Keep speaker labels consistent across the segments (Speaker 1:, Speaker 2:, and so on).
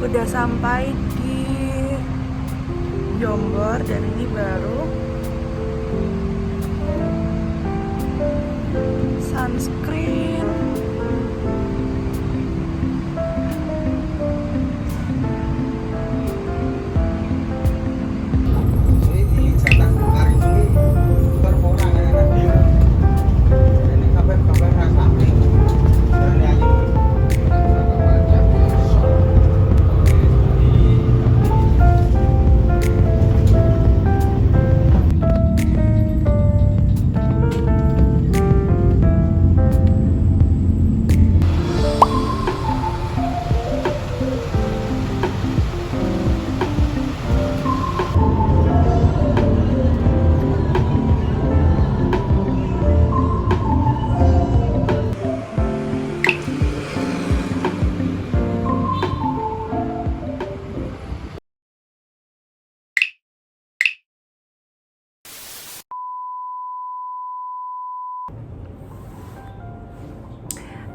Speaker 1: Udah sampai di Jombor dan ini baru sunscreen.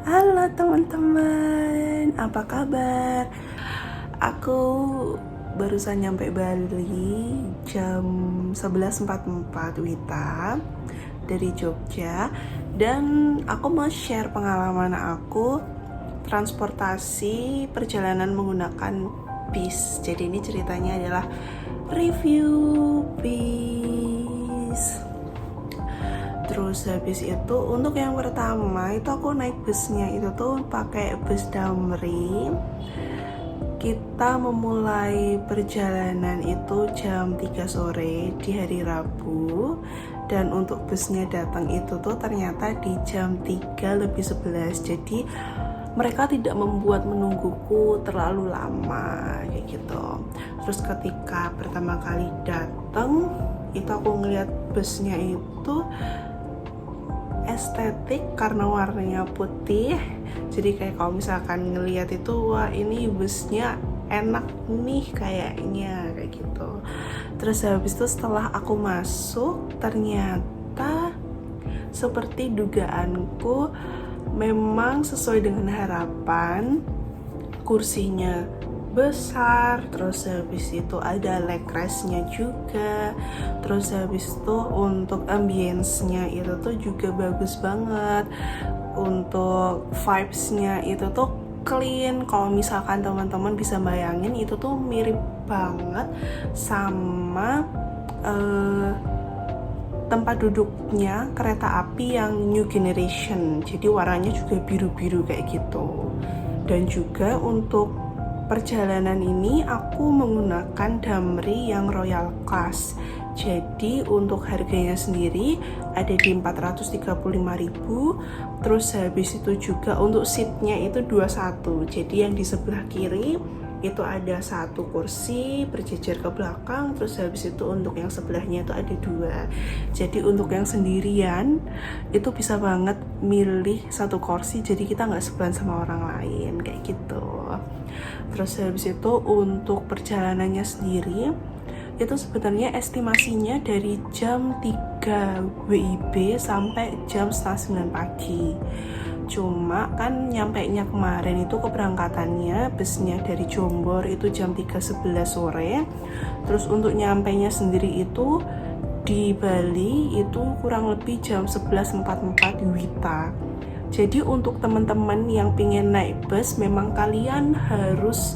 Speaker 1: Halo teman-teman, apa kabar? Aku barusan nyampe Bali jam 11.44 WITA dari Jogja. Dan aku mau share pengalaman aku transportasi perjalanan menggunakan bis. Jadi ini ceritanya adalah review bis. Terus habis itu untuk yang pertama itu aku naik busnya itu tuh pakai bus Damri. Kita memulai perjalanan itu jam 3 sore di hari Rabu. Dan untuk busnya datang itu tuh ternyata di jam 3:11. Jadi mereka tidak membuat menungguku terlalu lama kayak gitu. Terus ketika pertama kali datang itu aku ngeliat busnya itu estetik karena warnanya putih. Jadi kayak kalau misalkan ngelihat itu, wah ini busnya enak nih kayaknya, kayak gitu. Terus habis itu setelah aku masuk, ternyata seperti dugaanku, memang sesuai dengan harapan. Kursinya besar, terus habis itu ada leg rest-nya juga, terus habis itu untuk ambience-nya itu tuh juga bagus banget, untuk vibes-nya itu tuh clean. Kalau misalkan teman-teman bisa bayangin itu tuh mirip banget sama tempat duduknya kereta api yang new generation, jadi warnanya juga biru-biru kayak gitu. Dan juga untuk perjalanan ini aku menggunakan Damri yang Royal Class. Jadi untuk harganya sendiri ada di 435.000. Terus habis itu juga untuk seatnya itu 21. Jadi yang di sebelah kiri itu ada satu kursi berjejer ke belakang. Terus habis itu untuk yang sebelahnya itu ada 2. Jadi untuk yang sendirian itu bisa banget milih satu kursi, jadi kita nggak sebelahan sama orang lain kayak gitu. Terus habis itu untuk perjalanannya sendiri itu sebenarnya estimasinya dari jam 3 WIB sampai jam setengah 9 pagi. Cuma kan nyampainya kemarin itu keberangkatannya busnya dari Jombor itu jam 3:11 sore. Terus untuk nyampainya sendiri itu di Bali itu kurang lebih jam 11.44 WITA. Jadi untuk teman-teman yang pengen naik bus, memang kalian harus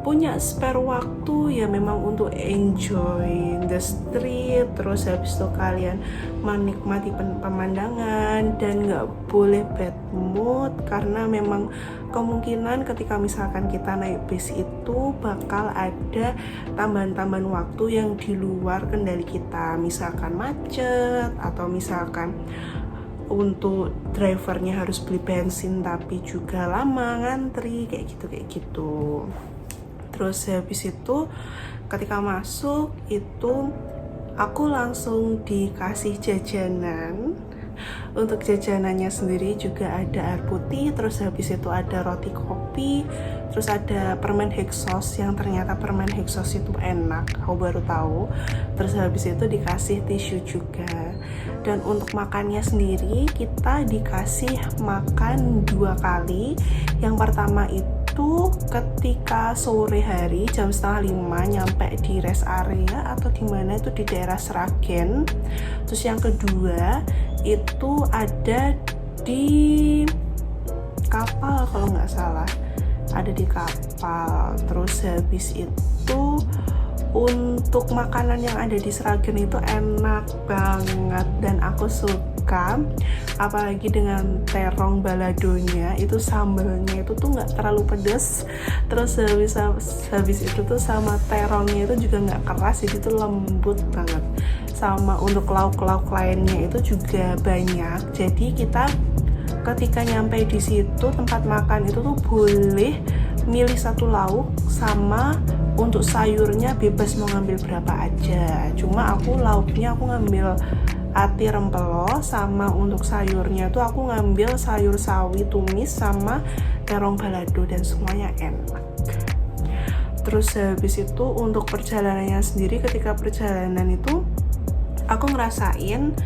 Speaker 1: punya spare waktu ya, memang untuk enjoy the street. Terus habis itu kalian menikmati pemandangan dan nggak boleh bad mood, karena memang kemungkinan ketika misalkan kita naik bis itu bakal ada tambahan-tambahan waktu yang di luar kendali kita, misalkan macet atau misalkan untuk drivernya harus beli bensin tapi juga lama ngantri kayak gitu. Terus habis itu ketika masuk itu aku langsung dikasih jajanan. Untuk jajanannya sendiri juga ada air putih, terus habis itu ada roti kopi, terus ada permen Hexos yang ternyata permen Hexos itu enak, aku baru tahu. Terus habis itu dikasih tisu juga. Dan untuk makannya sendiri kita dikasih makan 2 kali. Yang pertama itu itu ketika sore hari jam 4:30 nyampe di rest area atau di mana itu di daerah Sragen. Terus yang kedua itu ada di kapal kalau nggak salah, ada di kapal. Terus habis itu untuk makanan yang ada di Sragen itu enak banget dan aku suka, apalagi dengan terong baladonya. Itu sambalnya itu tuh nggak terlalu pedas, terus habis itu tuh sama terongnya itu juga nggak keras, jadi itu lembut banget. Sama untuk lauk-lauk lainnya itu juga banyak, jadi kita ketika nyampe di situ tempat makan itu tuh boleh milih satu lauk, sama untuk sayurnya bebas mau ngambil berapa aja. Cuma aku lauknya aku ngambil ati rempelo, sama untuk sayurnya tuh aku ngambil sayur sawi tumis sama terong balado, dan semuanya enak. Terus habis itu untuk perjalanannya sendiri, ketika perjalanan itu aku ngerasain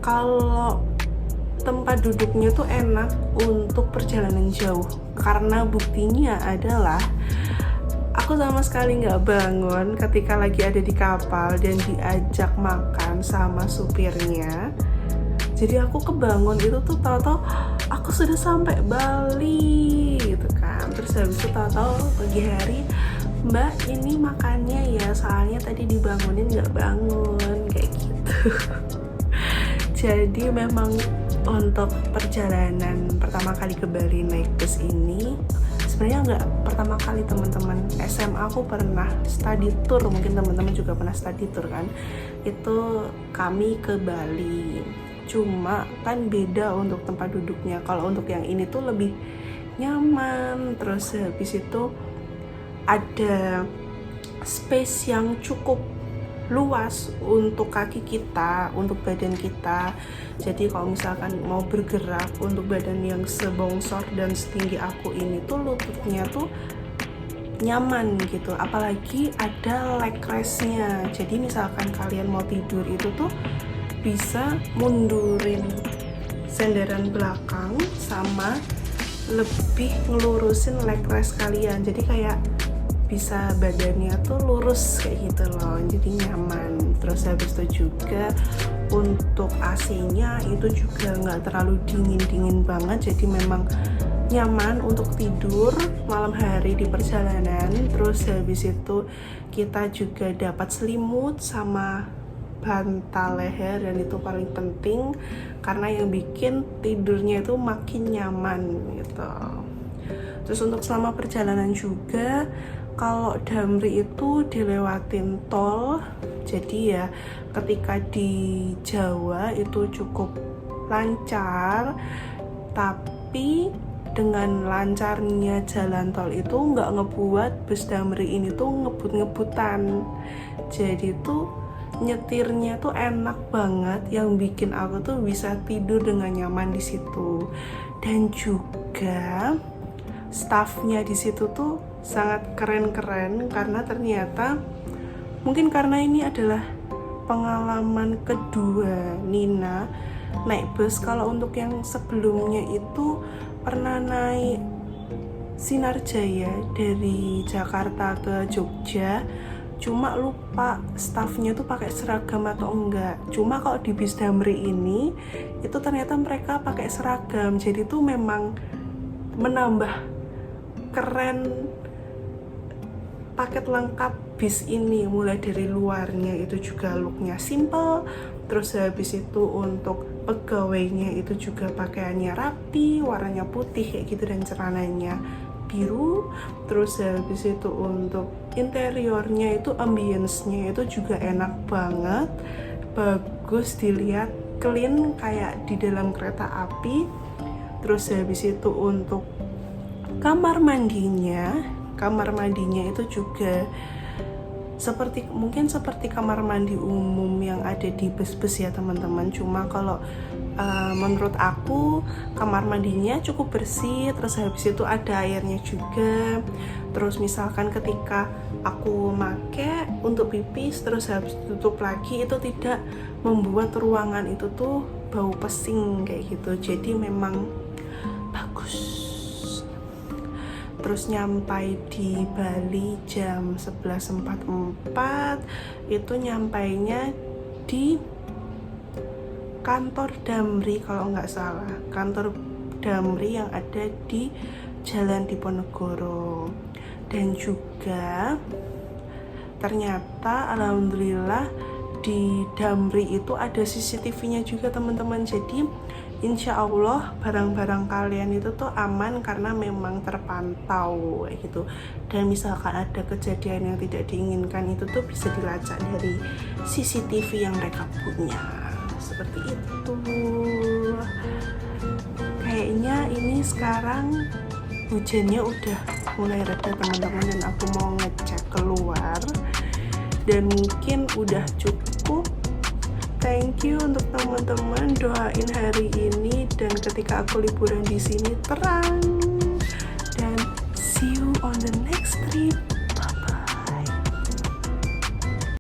Speaker 1: kalau tempat duduknya tuh enak untuk perjalanan jauh, karena buktinya adalah aku sama sekali nggak bangun ketika lagi ada di kapal dan diajak makan sama supirnya. Jadi aku kebangun itu tuh tahu-tahu aku sudah sampai Bali gitu kan. Terus habis itu tahu-tahu pagi hari, "Mbak, ini makannya ya, soalnya tadi dibangunin nggak bangun," kayak gitu. Jadi memang untuk perjalanan pertama kali ke Bali naik bus ini, sebenarnya nggak pertama kali teman-teman. SMA aku pernah study tour, mungkin teman-teman juga pernah study tour kan. Itu kami ke Bali. Cuma kan beda untuk tempat duduknya. Kalau untuk yang ini tuh lebih nyaman. Terus habis itu ada space yang cukup luas untuk kaki kita, untuk badan kita. Jadi kalau misalkan mau bergerak, untuk badan yang sebongsor dan setinggi aku ini tuh lututnya tuh nyaman gitu. Apalagi ada leg rest-nya. Jadi misalkan kalian mau tidur itu tuh bisa mundurin senderan belakang sama lebih ngelurusin leg rest kalian. Jadi kayak bisa badannya tuh lurus kayak gitu loh, jadi nyaman. Terus habis itu juga untuk AC-nya itu juga nggak terlalu dingin banget, jadi memang nyaman untuk tidur malam hari di perjalanan. Terus habis itu kita juga dapat selimut sama bantal leher, dan itu paling penting karena yang bikin tidurnya itu makin nyaman gitu. Terus untuk selama perjalanan juga, kalau Damri itu dilewatin tol, jadi ya ketika di Jawa itu cukup lancar, tapi dengan lancarnya jalan tol itu nggak ngebuat bus Damri ini tuh ngebut-ngebutan. Jadi tuh nyetirnya tuh enak banget, yang bikin aku tuh bisa tidur dengan nyaman di situ. Dan juga staffnya di situ tuh sangat keren-keren, karena ternyata mungkin karena ini adalah pengalaman kedua Nina naik bus. Kalau untuk yang sebelumnya itu pernah naik Sinar Jaya dari Jakarta ke Jogja, cuma lupa staffnya tuh pakai seragam atau enggak. Cuma kalau di bis Damri ini itu ternyata mereka pakai seragam, jadi tuh memang menambah keren paket lengkap bis ini. Mulai dari luarnya itu juga looknya simple, terus habis itu untuk pegawainya itu juga pakaiannya rapi, warnanya putih kayak gitu, dan celananya biru. Terus habis itu untuk interiornya itu ambience-nya itu juga enak banget, bagus dilihat, clean kayak di dalam kereta api. Terus habis itu untuk kamar mandinya itu juga mungkin seperti kamar mandi umum yang ada di bus-bus ya teman-teman. Cuma kalau menurut aku kamar mandinya cukup bersih. Terus habis itu ada airnya juga. Terus misalkan ketika aku make untuk pipis terus habis tutup lagi, itu tidak membuat ruangan itu tuh bau pesing kayak gitu. Jadi memang bagus. terus nyampai di Bali jam 11.44. Itu nyampainya di kantor Damri kalau nggak salah, kantor Damri yang ada di Jalan Diponegoro. Dan juga ternyata alhamdulillah di Damri itu ada CCTV-nya juga teman-teman. Jadi insya Allah barang-barang kalian itu tuh aman karena memang terpantau kayak gitu. Dan misalkan ada kejadian yang tidak diinginkan itu tuh bisa dilacak dari CCTV yang mereka punya. Seperti itu. Kayaknya ini sekarang hujannya udah mulai reda teman-teman, dan aku mau ngecek keluar dan mungkin udah cukup. Thank you untuk teman-teman, doain hari ini dan ketika aku liburan di sini terang, dan see you on the next trip.